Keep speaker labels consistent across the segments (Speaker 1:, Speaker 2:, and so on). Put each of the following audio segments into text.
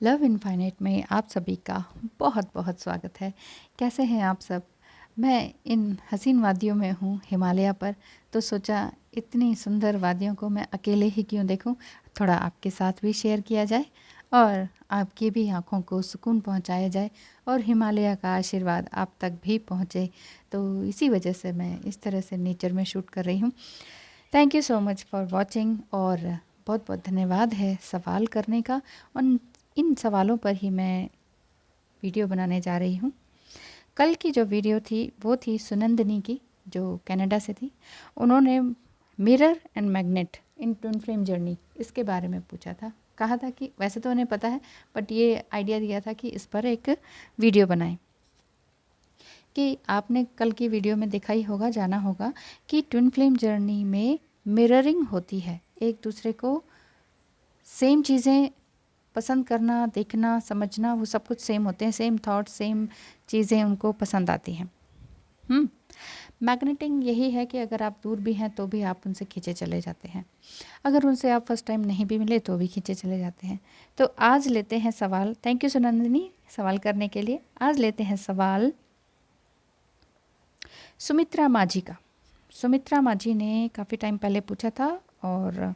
Speaker 1: Love infinite में आप सभी का बहुत बहुत स्वागत है। कैसे हैं आप सब? मैं इन हसीन वादियों में हूँ हिमालय पर, तो सोचा इतनी सुंदर वादियों को मैं अकेले ही क्यों देखूं, थोड़ा आपके साथ भी शेयर किया जाए और आपकी भी आँखों को सुकून पहुँचाया जाए और हिमालय का आशीर्वाद आप तक भी पहुँचे। तो इसी वजह से मैं इस तरह से नेचर में शूट कर रही हूँ। Thank you so much for watching और बहुत बहुत धन्यवाद है सवाल करने का। उन इन सवालों पर ही मैं वीडियो बनाने जा रही हूँ। कल की जो वीडियो थी वो थी सुनंदनी की, जो कनाडा से थी। उन्होंने mirror and magnet in twin flame journey इसके बारे में पूछा था। कहा था कि वैसे तो उन्हें पता है, बट ये आइडिया दिया था कि इस पर एक वीडियो बनाएं। कि आपने कल की वीडियो में देखा ही होगा, जाना होगा कि ट्विन फ्लेम जर्नी में मिररिंग होती है। एक दूसरे को सेम चीज़ें पसंद करना, देखना, समझना, वो सब कुछ सेम होते हैं। सेम थॉट, सेम चीज़ें उनको पसंद आती हैं। मैग्नेटिंग यही है कि अगर आप दूर भी हैं तो भी आप उनसे खींचे चले जाते हैं। अगर उनसे आप फर्स्ट टाइम नहीं भी मिले तो भी खींचे चले जाते हैं। तो आज लेते हैं सवाल। थैंक यू सुनंदिनी सवाल करने के लिए। आज लेते हैं सवाल सुमित्रा माझी का। सुमित्रा माझी ने काफ़ी टाइम पहले पूछा था और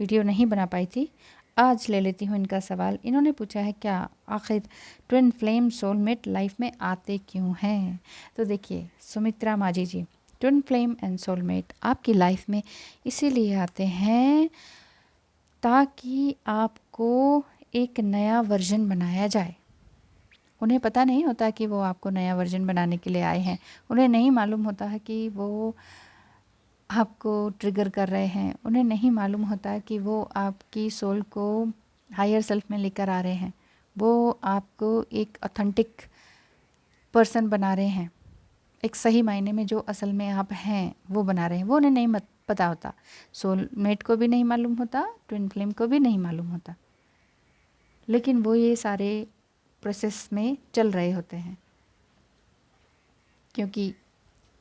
Speaker 1: वीडियो नहीं बना पाई थी। आज ले लेती हूँ इनका सवाल। इन्होंने पूछा है, क्या आखिर ट्विन फ्लेम सोलमेट लाइफ में आते क्यों हैं? तो देखिए सुमित्रा माझी जी, ट्विन फ्लेम एंड सोलमेट आपकी लाइफ में इसीलिए आते हैं ताकि आपको एक नया वर्जन बनाया जाए। उन्हें पता नहीं होता कि वो आपको नया वर्जन बनाने के लिए आए हैं। उन्हें नहीं मालूम होता है कि वो आपको ट्रिगर कर रहे हैं। उन्हें नहीं मालूम होता कि वो आपकी सोल को हायर सेल्फ में लेकर आ रहे हैं। वो आपको एक ऑथेंटिक पर्सन बना रहे हैं। एक सही मायने में जो असल में आप हैं वो बना रहे हैं। वो उन्हें नहीं पता होता। सोलमेट को भी नहीं मालूम होता, ट्विन फ्लेम को भी नहीं मालूम होता, लेकिन वो ये सारे प्रोसेस में चल रहे होते हैं। क्योंकि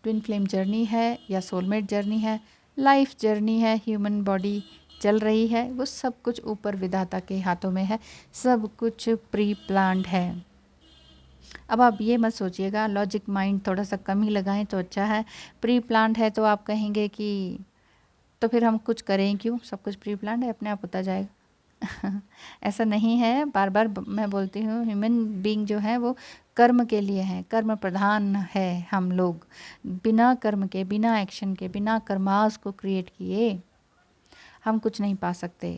Speaker 1: ट्विन फ्लेम जर्नी है या सोलमेट जर्नी है, लाइफ जर्नी है, ह्यूमन बॉडी चल रही है, वो सब कुछ ऊपर विधाता के हाथों में है। सब कुछ प्री प्लान्ड है। अब आप ये मत सोचिएगा, लॉजिक माइंड थोड़ा सा कम ही लगाएं तो अच्छा है। प्री प्लान्ड है तो आप कहेंगे कि तो फिर हम कुछ करें क्यों, सब कुछ प्री प्लान्ड है, अपने आप होता जाएगा। ऐसा नहीं है। बार बार मैं बोलती हूँ, ह्यूमन बीइंग जो है वो कर्म के लिए है, कर्म प्रधान है। हम लोग बिना कर्म के, बिना एक्शन के, बिना कर्मास को क्रिएट किए हम कुछ नहीं पा सकते।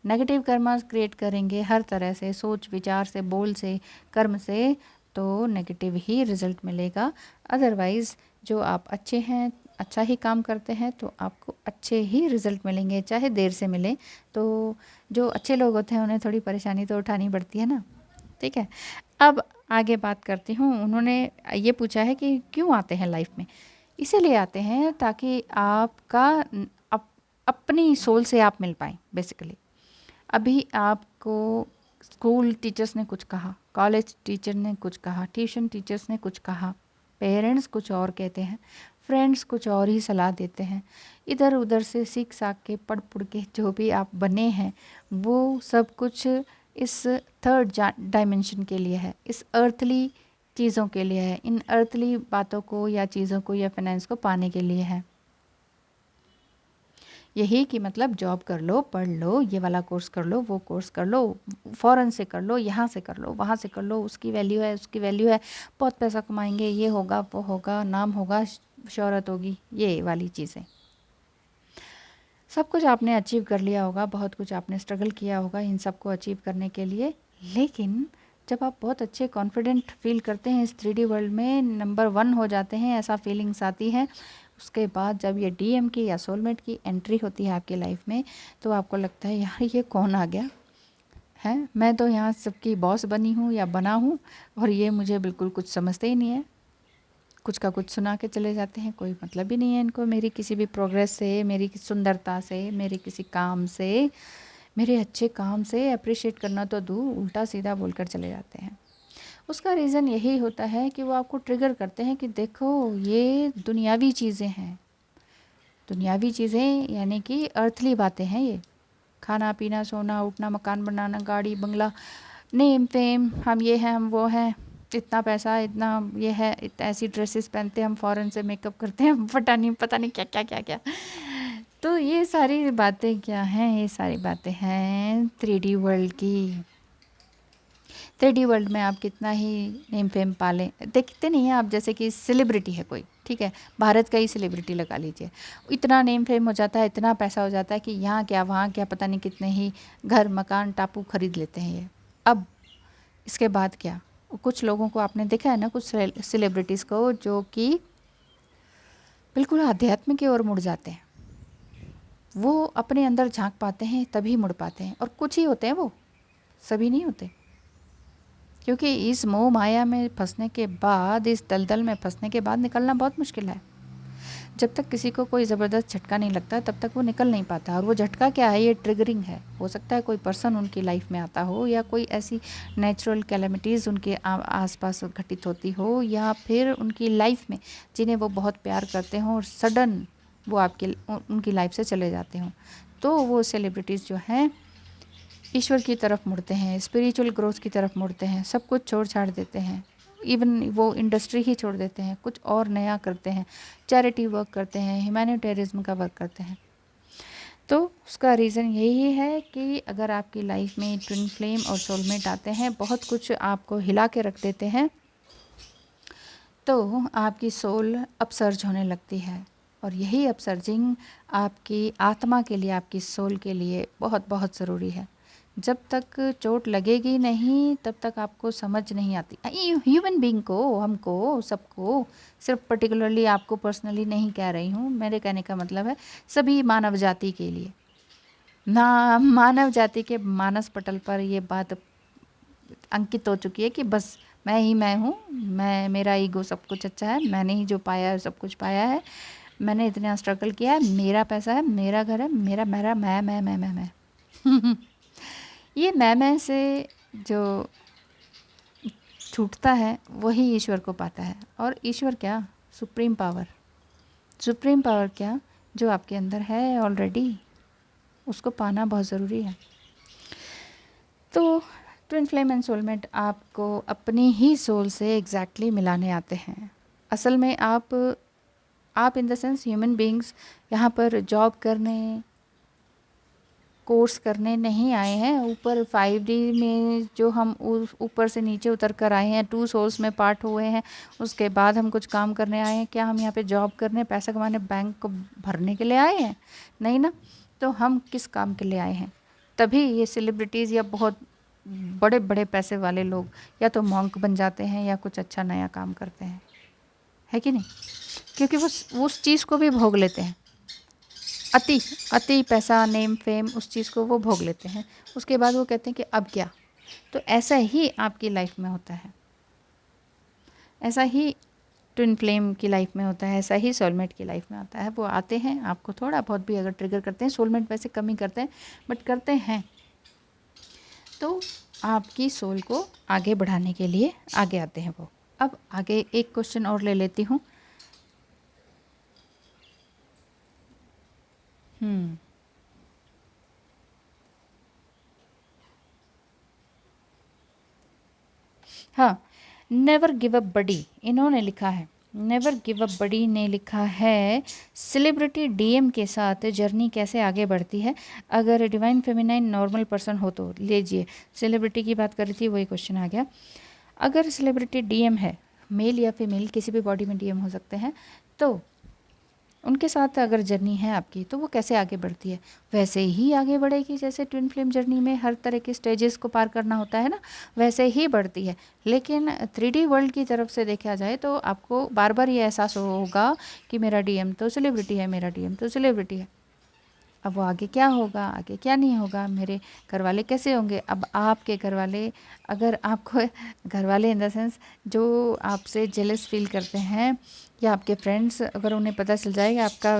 Speaker 1: नेगेटिव कर्मास क्रिएट करेंगे हर तरह से, सोच विचार से, बोल से, कर्म से, तो नेगेटिव ही रिजल्ट मिलेगा। अदरवाइज़ जो आप अच्छे हैं, अच्छा ही काम करते हैं तो आपको अच्छे ही रिजल्ट मिलेंगे, चाहे देर से मिले। तो जो अच्छे लोग होते हैं उन्हें थोड़ी परेशानी तो उठानी पड़ती है ना। ठीक है, अब आगे बात करती हूँ। उन्होंने ये पूछा है कि क्यों आते हैं लाइफ में। इसीलिए आते हैं ताकि आपका अपनी सोल से आप मिल पाएँ बेसिकली। अभी आपको स्कूल टीचर्स ने कुछ कहा, कॉलेज टीचर ने कुछ कहा, ट्यूशन टीचर्स ने कुछ कहा, पेरेंट्स कुछ और कहते हैं, फ्रेंड्स कुछ और ही सलाह देते हैं। इधर उधर से सीख साख के, पढ़ पुढ़ के जो भी आप बने हैं वो सब कुछ इस थर्ड डायमेंशन के लिए है, इस अर्थली चीज़ों के लिए है, इन अर्थली बातों को या चीज़ों को या फाइनेंस को पाने के लिए है। यही कि मतलब जॉब कर लो, पढ़ लो, ये वाला कोर्स कर लो, वो कोर्स कर लो, फ़ॉरेन से कर लो, यहाँ से कर लो, वहाँ से कर लो, उसकी वैल्यू है, उसकी वैल्यू है, बहुत पैसा कमाएंगे, ये होगा, वो होगा, नाम होगा, शोहरत होगी, ये वाली चीज़ें। सब कुछ आपने अचीव कर लिया होगा, बहुत कुछ आपने स्ट्रगल किया होगा इन सब को अचीव करने के लिए। लेकिन जब आप बहुत अच्छे कॉन्फिडेंट फील करते हैं, इस 3D वर्ल्ड में नंबर 1 हो जाते हैं, ऐसा फीलिंग्स आती हैं, उसके बाद जब ये डीएम की या सोलमेट की एंट्री होती है आपकी लाइफ में, तो आपको लगता है यार ये कौन आ गया है, मैं तो यहाँ सबकी बॉस बनी हूँ या बना हूँ और ये मुझे बिल्कुल कुछ समझते ही नहीं है। कुछ का कुछ सुना के चले जाते हैं, कोई मतलब ही नहीं है इनको मेरी किसी भी प्रोग्रेस से, मेरी सुंदरता से, मेरे किसी काम से, मेरे अच्छे काम से अप्रिशिएट करना तो दूर, उल्टा सीधा बोलकर चले जाते हैं। उसका रीज़न यही होता है कि वो आपको ट्रिगर करते हैं कि देखो ये दुनियावी चीज़ें हैं। दुनियावी चीज़ें यानी कि अर्थली बातें हैं ये। खाना पीना, सोना उठना, मकान बनाना, गाड़ी बंगला, नेम फेम, हम ये हैं हम वो हैं, इतना पैसा, इतना ये है, ऐसी ड्रेसेस पहनते हैं हम, फॉरेन से मेकअप करते हैं, पता नहीं क्या क्या क्या क्या। तो ये सारी बातें क्या हैं, ये सारी बातें हैं 3D वर्ल्ड की। 3D वर्ल्ड में आप कितना ही नेम फेम पालें, देखते नहीं हैं आप, जैसे कि सेलिब्रिटी है कोई, ठीक है, भारत का ही सेलिब्रिटी लगा लीजिए, इतना नेम फेम हो जाता है, इतना पैसा हो जाता है कि यहाँ क्या वहाँ क्या, पता नहीं कितने ही घर मकान टापू खरीद लेते हैं ये। अब इसके बाद क्या, कुछ लोगों को आपने देखा है ना, कुछ सेलिब्रिटीज़ को जो कि बिल्कुल आध्यात्म की ओर मुड़ जाते हैं, वो अपने अंदर झांक पाते हैं तभी मुड़ पाते हैं, और कुछ ही होते हैं वो, सभी नहीं होते। क्योंकि इस मोह माया में फंसने के बाद, इस दलदल में फंसने के बाद निकलना बहुत मुश्किल है। जब तक किसी को कोई ज़बरदस्त झटका नहीं लगता तब तक वो निकल नहीं पाता। और वो झटका क्या है, ये ट्रिगरिंग है। हो सकता है कोई पर्सन उनकी लाइफ में आता हो, या कोई ऐसी नेचुरल कैलेमिटीज़ उनके आसपास घटित होती हो, या फिर उनकी लाइफ में जिन्हें वो बहुत प्यार करते हों और सडन वो आपके उनकी लाइफ से चले जाते हों, तो वो सेलिब्रिटीज़ जो हैं ईश्वर की तरफ मुड़ते हैं, स्पिरिचुअल ग्रोथ की तरफ मुड़ते हैं, सब कुछ छोड़ छाड़ देते हैं, इवन वो इंडस्ट्री ही छोड़ देते हैं, कुछ और नया करते हैं, चैरिटी वर्क करते हैं, ह्यूमैनिटेरिज्म का वर्क करते हैं। तो उसका रीज़न यही है कि अगर आपकी लाइफ में ट्विन फ्लेम और सोलमेट आते हैं, बहुत कुछ आपको हिला के रख देते हैं, तो आपकी सोल अपसर्ज होने लगती है। और यही अपसर्जिंग आपकी आत्मा के लिए, आपकी सोल के लिए बहुत बहुत ज़रूरी है। जब तक चोट लगेगी नहीं तब तक आपको समझ नहीं आती। ह्यूमन बीइंग को, हमको, सबको, सिर्फ पर्टिकुलरली आपको पर्सनली नहीं कह रही हूँ, मेरे कहने का मतलब है सभी मानव जाति के लिए। ना मानव जाति के मानस पटल पर ये बात अंकित हो चुकी है कि बस मैं ही मैं हूँ, मैं, मेरा ईगो सब कुछ अच्छा है, मैंने ही जो पाया है सब कुछ पाया है, मैंने इतना स्ट्रगल किया है, मेरा पैसा है, मेरा घर है, मेरा मेरा मैं ये मैं से जो छूटता है वही ईश्वर को पाता है। और ईश्वर क्या, सुप्रीम पावर, सुप्रीम पावर क्या, जो आपके अंदर है ऑलरेडी, उसको पाना बहुत ज़रूरी है। तो ट्विन फ्लेम एंड सोलमेट आपको अपनी ही सोल से एग्जैक्टली मिलाने आते हैं। असल में आप in the sense human beings यहाँ पर जॉब करने, कोर्स करने नहीं आए हैं। ऊपर 5D में जो हम ऊपर से नीचे उतर कर आए हैं, 2 सोल्स में पार्ट हुए हैं, उसके बाद हम कुछ काम करने आए हैं। क्या हम यहाँ पे जॉब करने, पैसा कमाने, बैंक को भरने के लिए आए हैं? नहीं ना। तो हम किस काम के लिए आए हैं? तभी ये सेलिब्रिटीज़ या बहुत बड़े बड़े पैसे वाले लोग या तो मॉन्क बन जाते हैं या कुछ अच्छा नया काम करते हैं, है कि नहीं? क्योंकि वो उस चीज़ को भी भोग लेते हैं, अति अति पैसा, नेम फेम, उस चीज़ को वो भोग लेते हैं। उसके बाद वो कहते हैं कि अब क्या। तो ऐसा ही आपकी लाइफ में होता है, ऐसा ही ट्विन फ्लेम की लाइफ में होता है, ऐसा ही सोलमेट की लाइफ में होता है। वो आते हैं, आपको थोड़ा बहुत भी अगर ट्रिगर करते हैं, सोलमेट वैसे कम ही करते हैं बट करते हैं, तो आपकी सोल को आगे बढ़ाने के लिए आगे आते हैं वो। अब आगे एक क्वेश्चन और ले लेती हूँ। हाँ, नेवर गिव अप बडी, इन्होंने लिखा है, नेवर गिव अप बडी ने लिखा है सेलिब्रिटी डीएम के साथ जर्नी कैसे आगे बढ़ती है। अगर डिवाइन फेमिनाइन नॉर्मल पर्सन हो तो, लीजिए सेलिब्रिटी की बात कर रही थी, वही क्वेश्चन आ गया। अगर सेलिब्रिटी डीएम है, मेल या फीमेल किसी भी बॉडी में डीएम हो सकते हैं, तो उनके साथ अगर जर्नी है आपकी तो वो कैसे आगे बढ़ती है? वैसे ही आगे बढ़ेगी जैसे ट्विन फ्लेम जर्नी में हर तरह के स्टेजेस को पार करना होता है ना, वैसे ही बढ़ती है। लेकिन 3D वर्ल्ड की तरफ से देखा जाए तो आपको बार बार ये एहसास होगा कि मेरा डीएम तो सेलिब्रिटी है, मेरा डीएम तो सेलिब्रिटी है। अब वो आगे क्या होगा, आगे क्या नहीं होगा, मेरे घर वाले कैसे होंगे। अब आपके घर वाले, अगर आपको घर वाले इन द सेंस जो आपसे जेलस फील करते हैं, या आपके फ्रेंड्स, अगर उन्हें पता चल जाएगा आपका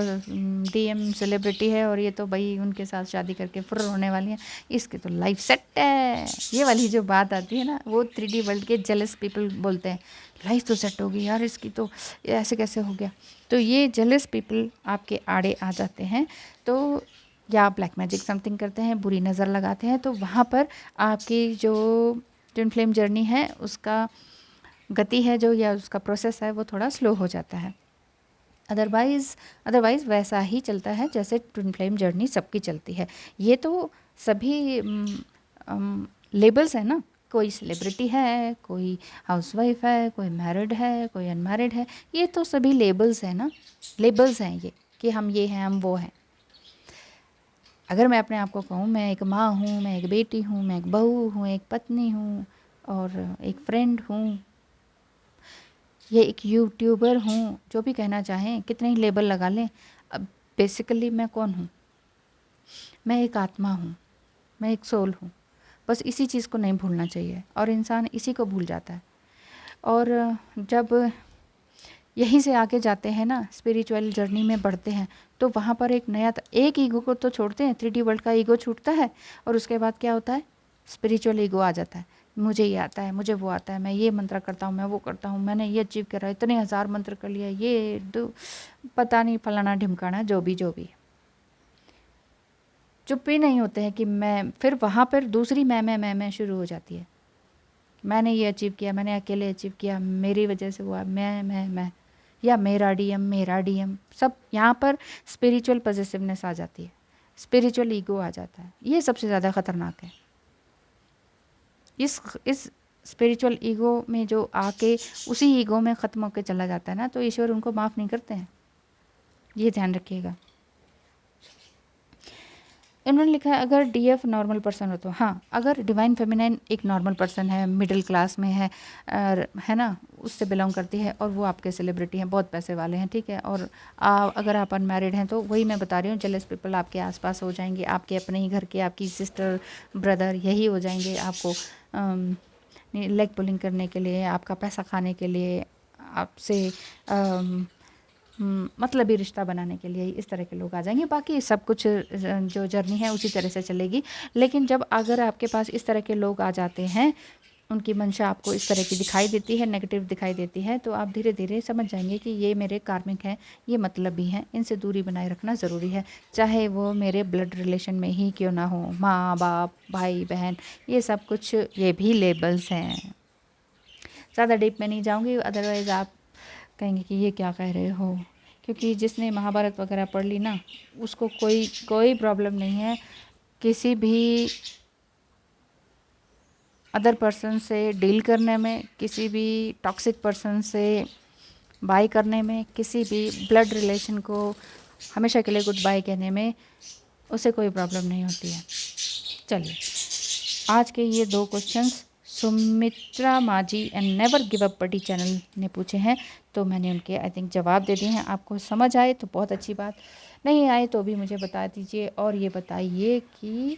Speaker 1: डीएम सेलिब्रिटी है और ये तो भाई उनके साथ शादी करके फुर्र होने वाली है, इसके तो लाइफ सेट है, ये वाली जो बात आती है ना, वो 3D वर्ल्ड के जेलस पीपल बोलते हैं लाइफ तो सेट होगी यार इसकी, तो ऐसे कैसे हो गया। तो ये जेलस पीपल आपके आड़े आ जाते हैं, तो या ब्लैक मैजिक समथिंग करते हैं, बुरी नज़र लगाते हैं, तो वहाँ पर आपकी जो ट्विन फ्लेम जर्नी है उसका गति है जो या उसका प्रोसेस है वो थोड़ा स्लो हो जाता है। अदरवाइज़ वैसा ही चलता है जैसे ट्विन फ्लेम जर्नी सबकी चलती है। ये तो सभी लेबल्स है ना, कोई सेलिब्रिटी है, कोई हाउसवाइफ है, कोई मैरिड है, कोई अनमैरिड है, ये तो सभी लेबल्स हैं ना, लेबल्स हैं ये कि हम ये हैं, हम वो हैं। अगर मैं अपने आप को कहूँ मैं एक माँ हूँ, मैं एक बेटी हूँ, मैं एक बहू हूँ, एक पत्नी हूँ और एक फ्रेंड हूँ, ये एक यूट्यूबर हूँ, जो भी कहना चाहें, कितने ही लेबल लगा लें, अब बेसिकली मैं कौन हूँ? मैं एक आत्मा हूँ, मैं एक सोल हूँ। बस इसी चीज़ को नहीं भूलना चाहिए और इंसान इसी को भूल जाता है। और जब यहीं से आगे जाते हैं ना, स्पिरिचुअल जर्नी में बढ़ते हैं, तो वहाँ पर एक ईगो को तो छोड़ते हैं, 3D वर्ल्ड का ईगो छूटता है और उसके बाद क्या होता है, स्पिरिचुअल ईगो आ जाता है। मुझे ये आता है, मुझे वो आता है, मैं ये मंत्र करता हूँ, मैं वो करता हूँ, मैंने ये अचीव करा, इतने 1000 मंत्र कर लिया, ये पता नहीं फलाना ढिमकाना, जो भी चुप ही नहीं होते हैं कि मैं, फिर वहाँ पर दूसरी मैं शुरू हो जाती है। मैंने ये अचीव किया, मैंने अकेले अचीव किया, मेरी वजह से हुआ, मैं या मेरा डीएम सब। यहाँ पर स्पिरिचुअल पॉजिटिवनेस आ जाती है, स्पिरिचुअल ईगो आ जाता है। ये सबसे ज़्यादा ख़तरनाक है। इस स्पिरिचुअल ईगो में जो आके उसी ईगो में ख़त्म होकर चला जाता है ना, तो ईश्वर उनको माफ़ नहीं करते हैं, ये ध्यान रखिएगा। इन्होंने लिखा है अगर डीएफ नॉर्मल पर्सन हो तो हाँ, अगर डिवाइन फेमिनाइन एक नॉर्मल पर्सन है, मिडिल क्लास में है ना, उससे बिलोंग करती है और वो आपके सेलिब्रिटी हैं, बहुत पैसे वाले हैं, ठीक है, और अगर आप अनमैरिड हैं तो वही मैं बता रही हूँ, जेलस पीपल आपके आसपास हो जाएंगे, आपके अपने ही घर के, आपकी सिस्टर ब्रदर यही हो जाएंगे आपको लेग पुलिंग करने के लिए, आपका पैसा खाने के लिए, आपसे मतलब ही रिश्ता बनाने के लिए इस तरह के लोग आ जाएंगे। बाकी सब कुछ जो जर्नी है उसी तरह से चलेगी। लेकिन जब अगर आपके पास इस तरह के लोग आ जाते हैं, उनकी मंशा आपको इस तरह की दिखाई देती है, नेगेटिव दिखाई देती है, तो आप धीरे धीरे समझ जाएंगे कि ये मेरे कार्मिक हैं, ये मतलबी हैं, इनसे दूरी बनाए रखना ज़रूरी है। चाहे वो मेरे ब्लड रिलेशन में ही क्यों ना हो, माँ बाप भाई बहन, ये सब कुछ ये भी लेबल्स हैं। ज़्यादा डीप में नहीं जाऊँगी, अदरवाइज़ आप कहेंगे कि ये क्या कह रहे हो, क्योंकि जिसने महाभारत वगैरह पढ़ ली ना, उसको कोई प्रॉब्लम नहीं है किसी भी अदर पर्सन से डील करने में, किसी भी टॉक्सिक पर्सन से बाय करने में, किसी भी ब्लड रिलेशन को हमेशा के लिए गुड बाय कहने में, उसे कोई प्रॉब्लम नहीं होती है। चलिए, आज के ये 2 questions Sumitra Maji and never give up buddy channel ने पूछे हैं, तो मैंने उनके आई थिंक जवाब दे दिए हैं। आपको समझ आए तो बहुत अच्छी बात, नहीं आए तो भी मुझे बता दीजिए। और ये बताइए कि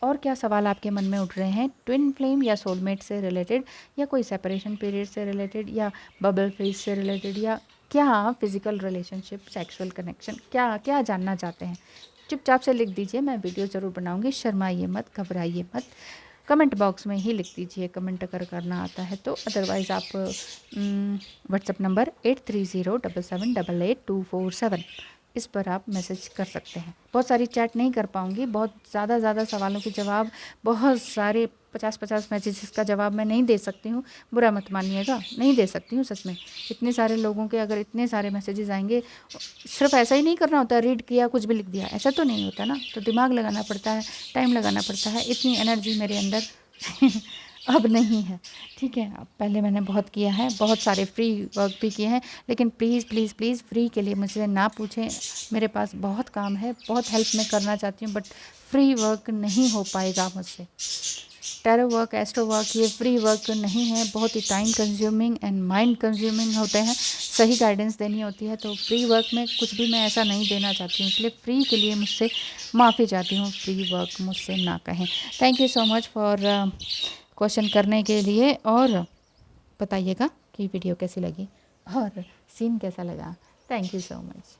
Speaker 1: और क्या सवाल आपके मन में उठ रहे हैं, ट्विन फ्लेम या सोलमेट से रिलेटेड, या कोई सेपरेशन पीरियड से रिलेटेड, या बबल फेज से रिलेटेड, या क्या फिज़िकल रिलेशनशिप, सेक्सुअल कनेक्शन, क्या क्या जानना चाहते हैं, चुपचाप से लिख दीजिए। मैं वीडियो ज़रूर बनाऊंगी, शर्माइए मत, घबराइए मत, कमेंट बॉक्स में ही लिख दीजिए कमेंट अगर करना आता है तो। अदरवाइज़ आप व्हाट्सअप नंबर 8307788247 इस पर आप मैसेज कर सकते हैं। बहुत सारी चैट नहीं कर पाऊँगी, बहुत ज़्यादा सवालों के जवाब, बहुत सारे 50-50 मैसेजेस का जवाब मैं नहीं दे सकती हूँ, बुरा मत मानिएगा, नहीं दे सकती हूँ सच में। इतने सारे लोगों के अगर इतने सारे मैसेजेस आएंगे, सिर्फ ऐसा ही नहीं करना होता, रीड किया कुछ भी लिख दिया, ऐसा तो नहीं होता ना, तो दिमाग लगाना पड़ता है, टाइम लगाना पड़ता है, इतनी एनर्जी मेरे अंदर अब नहीं है, ठीक है। अब पहले मैंने बहुत किया है, बहुत सारे फ्री वर्क भी किए हैं, लेकिन प्लीज़ प्लीज़ प्लीज़ फ्री के लिए मुझसे ना पूछें, मेरे पास बहुत काम है, बहुत हेल्प मैं करना चाहती हूँ, बट फ्री वर्क नहीं हो पाएगा मुझसे। टैरो वर्क, एस्ट्रो वर्क, ये फ्री वर्क नहीं है, बहुत ही time consuming and mind consuming होते हैं, सही गाइडेंस देनी होती है, तो फ्री वर्क में कुछ भी मैं ऐसा नहीं देना चाहती हूँ, इसलिए फ्री के लिए मुझसे माफ़ी चाहती हूँ, फ्री वर्क मुझसे ना कहें। Thank you so much for question करने के लिए, और बताइएगा कि वीडियो कैसी लगी और सीन कैसा लगा। Thank you so much.